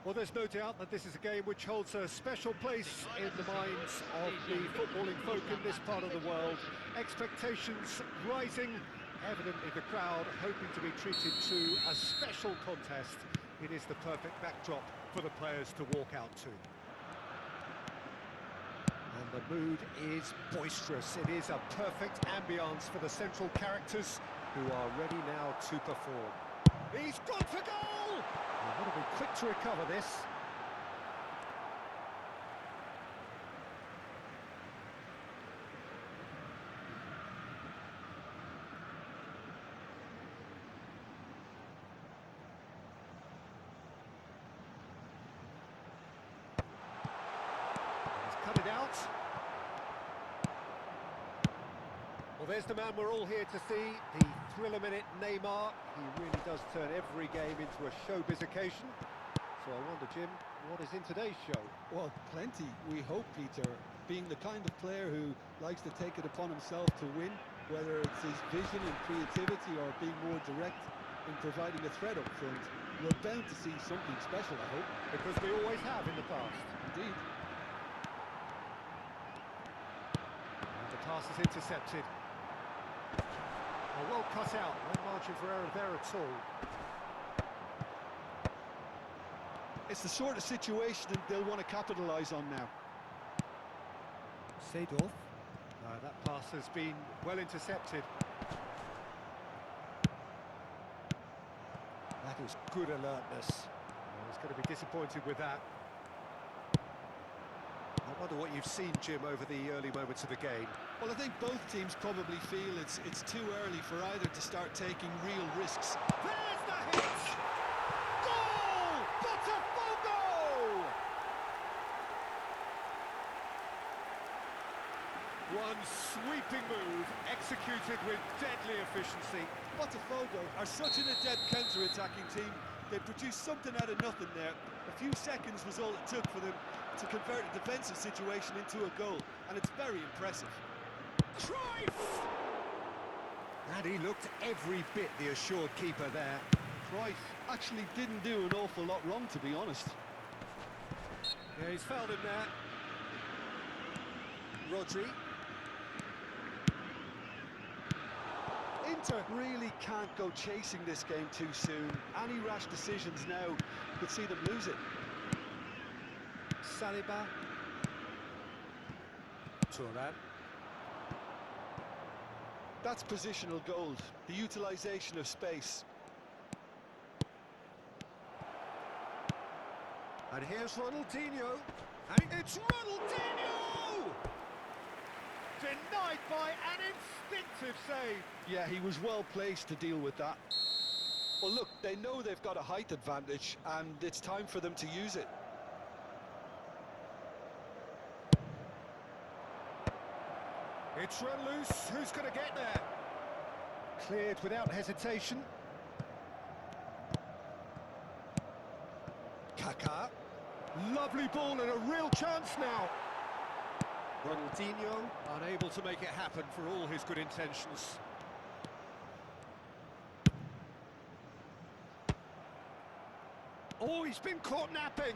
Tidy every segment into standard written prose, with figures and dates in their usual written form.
Well, there's no doubt that this is a game which holds a special place in the minds of the footballing folk in this part of the world. Expectations rising, evidently the crowd hoping to be treated to a special contest. It is the perfect backdrop for the players to walk out to. And the mood is boisterous. It is a perfect ambience for the central characters who are ready now to perform. He's gone for goal! They've got to be quick to recover this. He's cut it out. Well, there's the man we're all here to see, the thriller-minute Neymar. He really does turn every game into a showbiz occasion. So I wonder, Jim, what is in today's show? Well, plenty, we hope, Peter. Being the kind of player who likes to take it upon himself to win, whether it's his vision and creativity or being more direct in providing a threat up front, we're bound to see something special, I hope. Because we always have in the past. Indeed. And the pass is intercepted. Well cut out, no margin for error there at all. It's the sort of situation that they'll want to capitalise on now. Seedorf. That pass has been well intercepted. That is good alertness. He's going to be disappointed with that. I wonder what you've seen, Jim, over the early moments of the game. Well, I think both teams probably feel it's too early for either to start taking real risks. There's the hit! Goal! Botafogo! One sweeping move, executed with deadly efficiency. Botafogo are such an adept counter-attacking team. They produced something out of nothing there. A few seconds was all it took for them to convert a defensive situation into a goal, and it's very impressive. Cruyff! And he looked every bit the assured keeper there. Cruyff actually didn't do an awful lot wrong, to be honest. Yeah, he's fouled him there. Rodri. Inter really can't go chasing this game too soon. Any rash decisions now could see them lose it. Saliba. Thuram. That's positional gold, the utilisation of space. And here's Ronaldinho. And it's Ronaldinho! Denied by an instinctive save. Yeah, he was well placed to deal with that. Well, look, they know they've got a height advantage, and it's time for them to use it. It's run loose. Who's going to get there? Cleared without hesitation. Kaká. Lovely ball and a real chance now. Ronaldinho unable to make it happen for all his good intentions. Oh, he's been caught napping.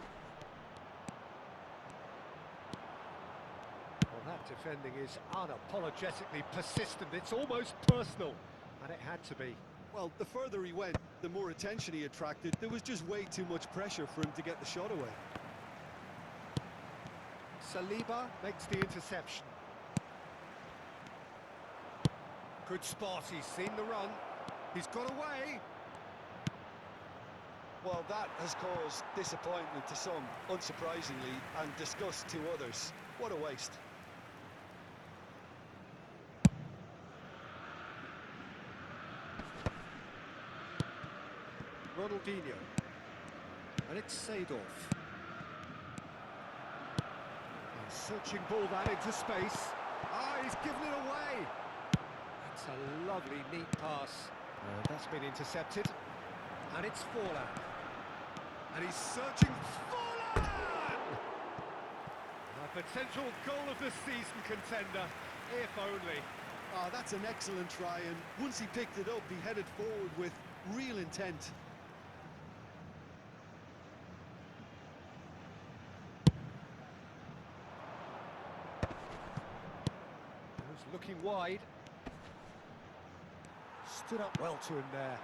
Well, that defending is unapologetically persistent. It's almost personal, and it had to be. Well, the further he went, the more attention he attracted. There was just way too much pressure for him to get the shot away. Saliba makes the interception. Good spot, he's seen the run. He's got away. Well, that has caused disappointment to some, unsurprisingly, and disgust to others. What a waste. Ronaldinho. And it's Seedorf. Searching ball that into space. Ah, he's given it away. That's a lovely, neat pass. That's been intercepted. And it's Forlan. And he's searching Forlan! A potential goal of the season contender, if only. Ah, that's an excellent try, and once he picked it up, he headed forward with real intent. He's looking wide. Stood up well to him there.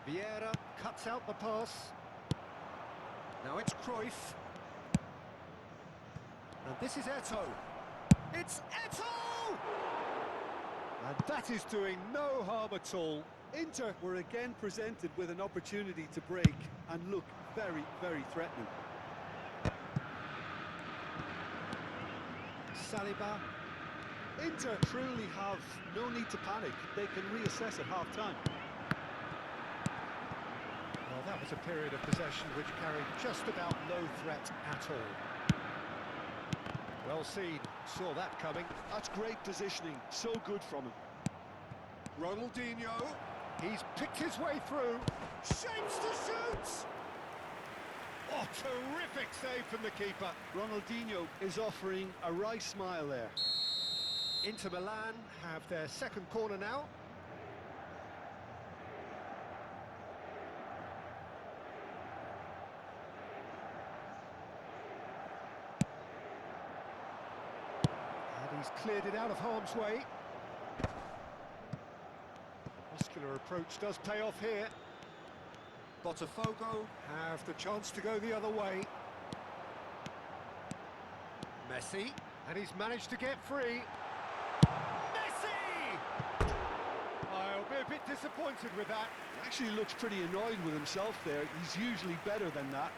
Vieira cuts out the pass. Now it's Cruyff. And this is Eto'o. It's Eto'o! And that is doing no harm at all. Inter were again presented with an opportunity to break and look very, very threatening. Saliba. Inter truly have no need to panic. They can reassess at half-time. Well, that was a period of possession which carried just about no threat at all. Well seen, saw that coming. That's great positioning, so good from him. Ronaldinho, he's picked his way through, shapes to shoot! Oh, terrific save from the keeper. Ronaldinho is offering a wry smile there. Inter Milan have their second corner now. And he's cleared it out of harm's way. Muscular approach does pay off here. Botafogo have the chance to go the other way. Messi, and he's managed to get free. Messi! I'll be a bit disappointed with that. He actually looks pretty annoyed with himself there. He's usually better than that.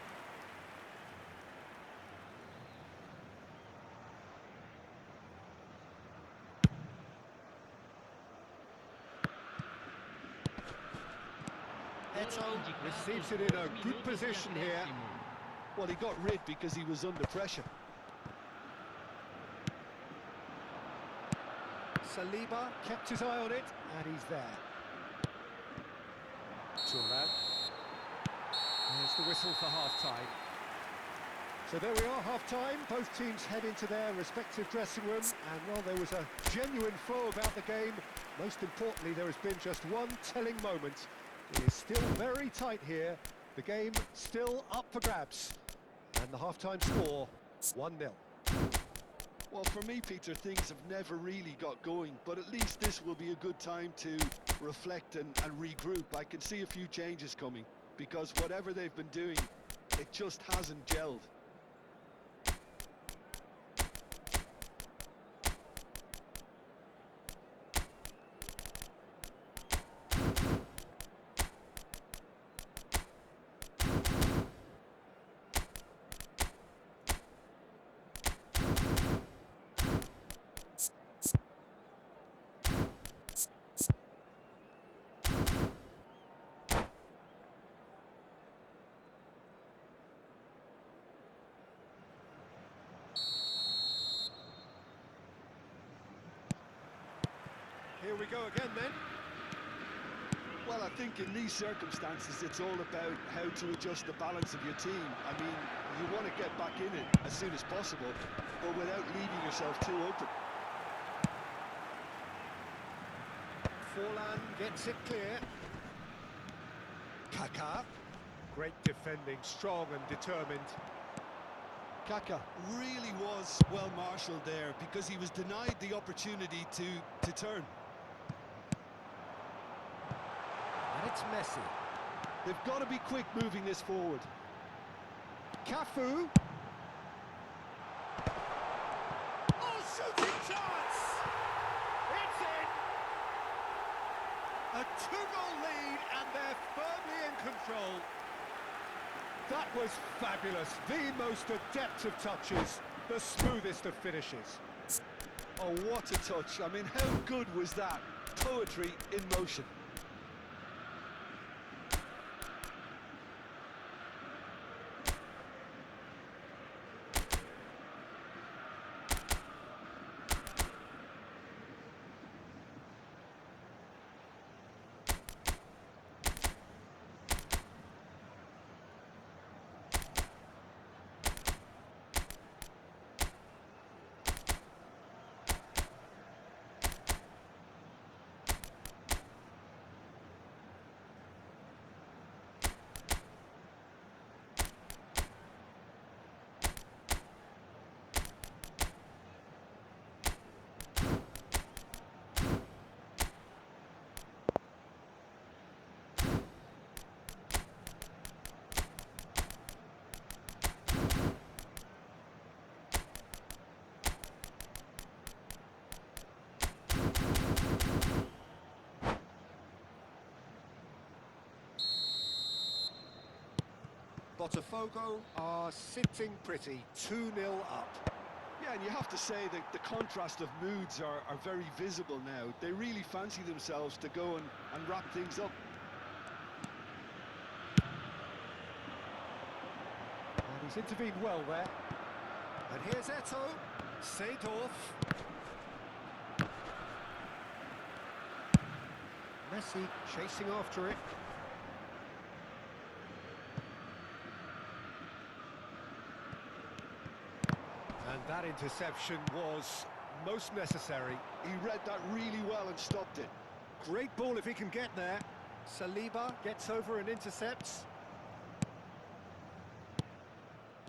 Eto'o receives it in a good position here. Well, he got rid because he was under pressure. Saliba kept his eye on it, and he's there. Thuram. There's the whistle for half-time. So there we are, half-time. Both teams head into their respective dressing room, and while there was a genuine flow about the game, most importantly, there has been just one telling moment. It is still very tight here. The game still up for grabs. And the half-time score, 1-0. Well, for me, Peter, things have never really got going, but at least this will be a good time to reflect and regroup. I can see a few changes coming, because whatever they've been doing, it just hasn't gelled. Here we go again then. Well, I think in these circumstances, it's all about how to adjust the balance of your team. I mean, you want to get back in it as soon as possible, but without leaving yourself too open. Forlan gets it clear. Kaká. Great defending, strong and determined. Kaká really was well marshalled there because he was denied the opportunity to turn. And it's Messi. They've got to be quick moving this forward. Cafu. Oh, shooting chance! It's in! A two-goal lead and they're firmly in control. That was fabulous. The most adept of touches, the smoothest of finishes. Oh, what a touch. I mean, how good was that? Poetry in motion. Botafogo are sitting pretty, 2-0 up. Yeah, and you have to say that the contrast of moods are very visible now. They really fancy themselves to go and wrap things up. And he's intervened well there. And here's Eto'o, Seedorf. Messi chasing after it. And that interception was most necessary. He read that really well and stopped it. Great ball if he can get there. Saliba gets over and intercepts.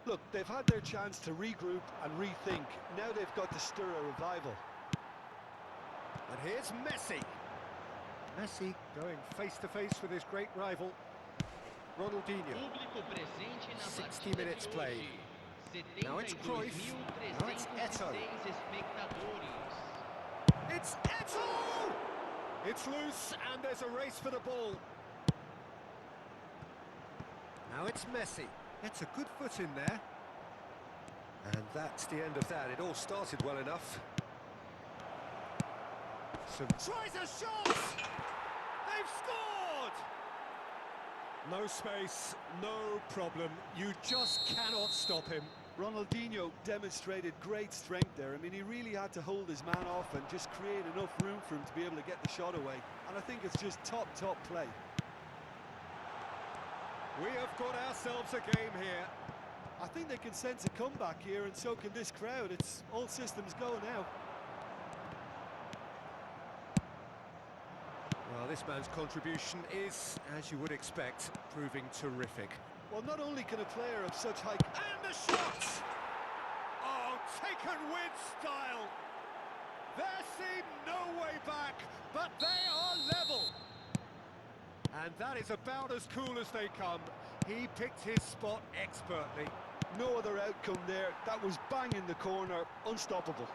Look, they've had their chance to regroup and rethink. Now they've got to stir a revival. And here's Messi. Messi going face-to-face with his great rival, Ronaldinho. 60 minutes played. Now it's Cruyff. Now it's Eto'o. It's Eto'o! It's loose and there's a race for the ball. Now it's Messi. Gets a good foot in there. And that's the end of that. It all started well enough. Tries a shot! They've scored! No space, no problem. You just cannot stop him. Ronaldinho demonstrated great strength there. I mean, he really had to hold his man off and just create enough room for him to be able to get the shot away. And I think it's just top play. We have got ourselves a game here. I think they can sense a comeback here, and so can this crowd. It's all systems go now. Well, this man's contribution is, as you would expect, proving terrific. Well, not only can a player of such high... And the shot! Oh, taken with style! There seemed no way back, but they are level! And that is about as cool as they come. He picked his spot expertly. No other outcome there. That was bang in the corner, unstoppable.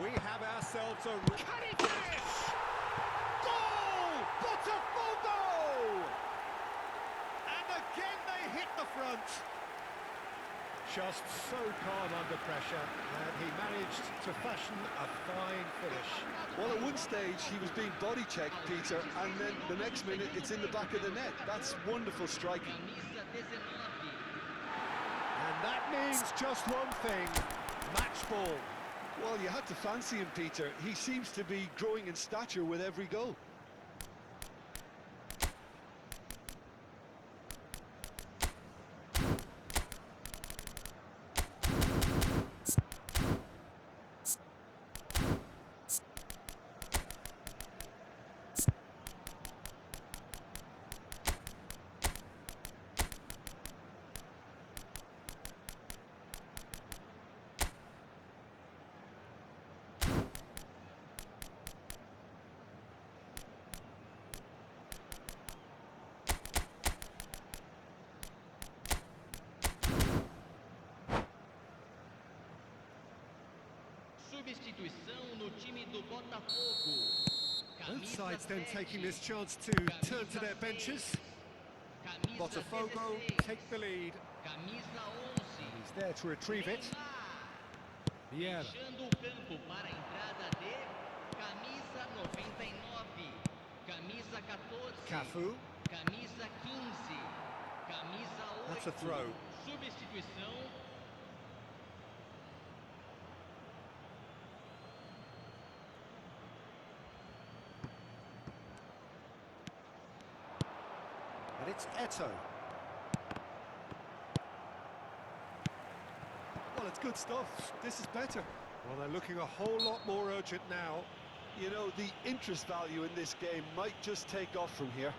We have ourselves a... Can he finish? Goal! Botafogo! And again they hit the front. Just so calm under pressure, and he managed to fashion a fine finish. Well, at one stage he was being body checked, Peter, and then the next minute it's in the back of the net. That's wonderful striking. And that means just one thing, match ball. Well, you had to fancy him, Peter. He seems to be growing in stature with every goal. Substituição no time do Botafogo. Both sides then taking this chance to turn to their benches. Botafogo take the lead. Camisa 11. He's there to retrieve it. Vieira. Fechando o campo para a entrada de camisa 99. Camisa 14. Cafu. Camisa 15. Camisa 8. That's a throw. Substituição. And it's Eto'o. Well, it's good stuff. This is better. Well, they're looking a whole lot more urgent now. You know, the interest value in this game might just take off from here.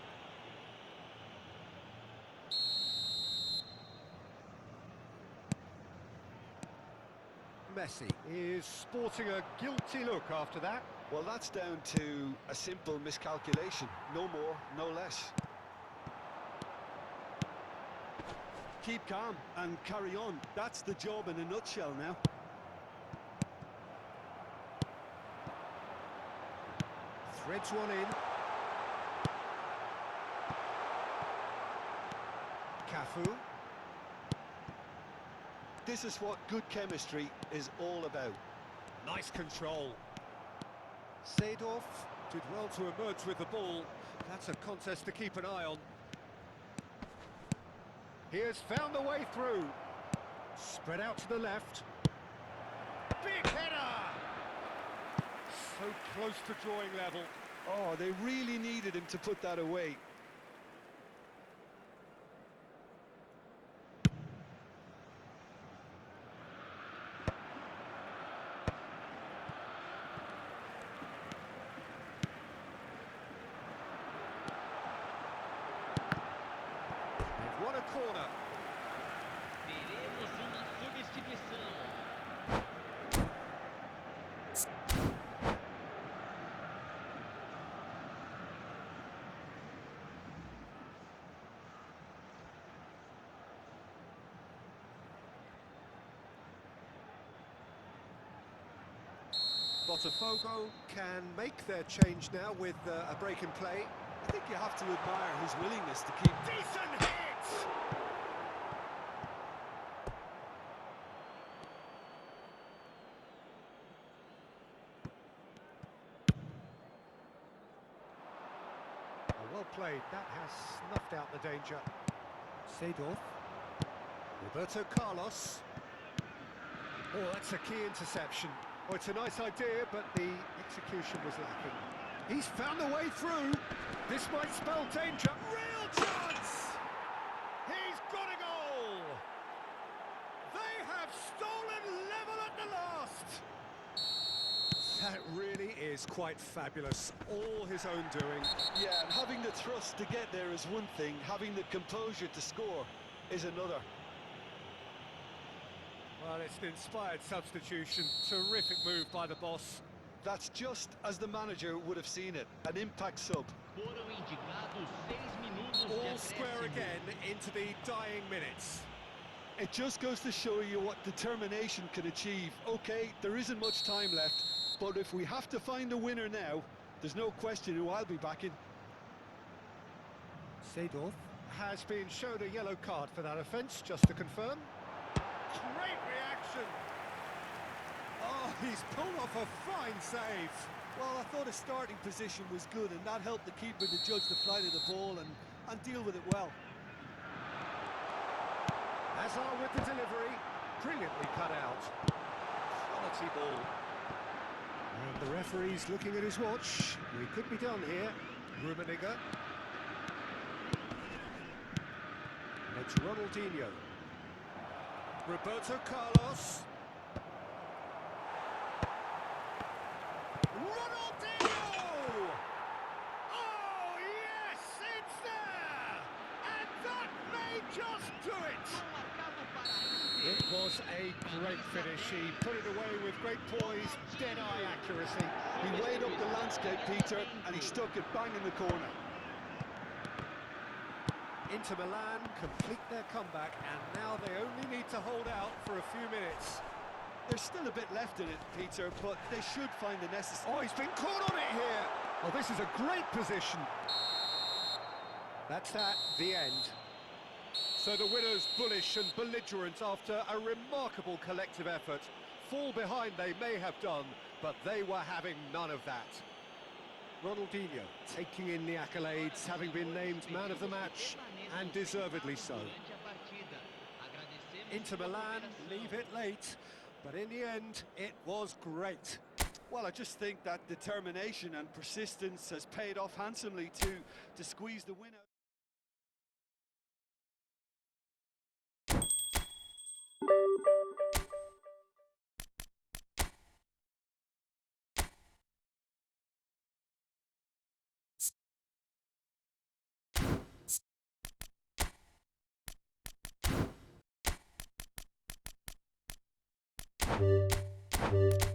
Messi is sporting a guilty look after that. Well, that's down to a simple miscalculation. No more, no less. Keep calm and carry on. That's the job in a nutshell now. Threads one in. Cafu. This is what good chemistry is all about. Nice control. Seedorf did well to emerge with the ball. That's a contest to keep an eye on. He has found the way through. Spread out to the left. Big header! So close to drawing level. Oh, they really needed him to put that away. They've won a corner. Teremos uma substituição. Botafogo can make their change now with a break in play. I think you have to admire his willingness to keep... Decent hit! Well played, that has snuffed out the danger. Seedorf. Roberto Carlos. Oh, that's a key interception. Oh, it's a nice idea, but the execution was lacking. He's found a way through. This might spell danger. Real chance! He's got a goal! They have stolen level at the last! That really is quite fabulous. All his own doing. Yeah, and having the thrust to get there is one thing, having the composure to score is another. Well, it's an inspired substitution. Terrific move by the boss. That's just as the manager would have seen it, an impact sub. Foram indicados 6 minutos de All square acréscimo. again into the dying minutes. It just goes to show you what determination can achieve. Okay, there isn't much time left, but if we have to find a winner now, there's no question who I'll be backing. Seedorf has been shown a yellow card for that offence, just to confirm. Great reaction! Oh, he's pulled off a fine save. Well, I thought his starting position was good, and that helped the keeper to judge the flight of the ball and deal with it well. Hazard with the delivery, brilliantly cut out. Quality ball. And the referee's looking at his watch. We could be done here. Rummenigge. And it's Ronaldinho. Roberto Carlos. Ronaldinho! Oh, yes, it's there! And that may just do it! Marcado para It was a great finish. He put it away with great poise, dead-eye accuracy. He weighed up the landscape, Peter, and he stuck it bang in the corner. Inter Milan complete their comeback, and now they only need to hold out for a few minutes. There's still a bit left in it, Peter, but they should find the necessary... Oh, he's been caught on it here! Oh, this is a great position. That's that, the end. So the winners, bullish and belligerent after a remarkable collective effort. Fall behind they may have done, but they were having none of that. Ronaldinho taking in the accolades, having been named man of the match, and deservedly so. durante a partida. Agradecemos Inter sua Milan cooperação. leave it late, but in the end, it was great. Well, I just think that determination and persistence has paid off handsomely to squeeze the win out. Thank you.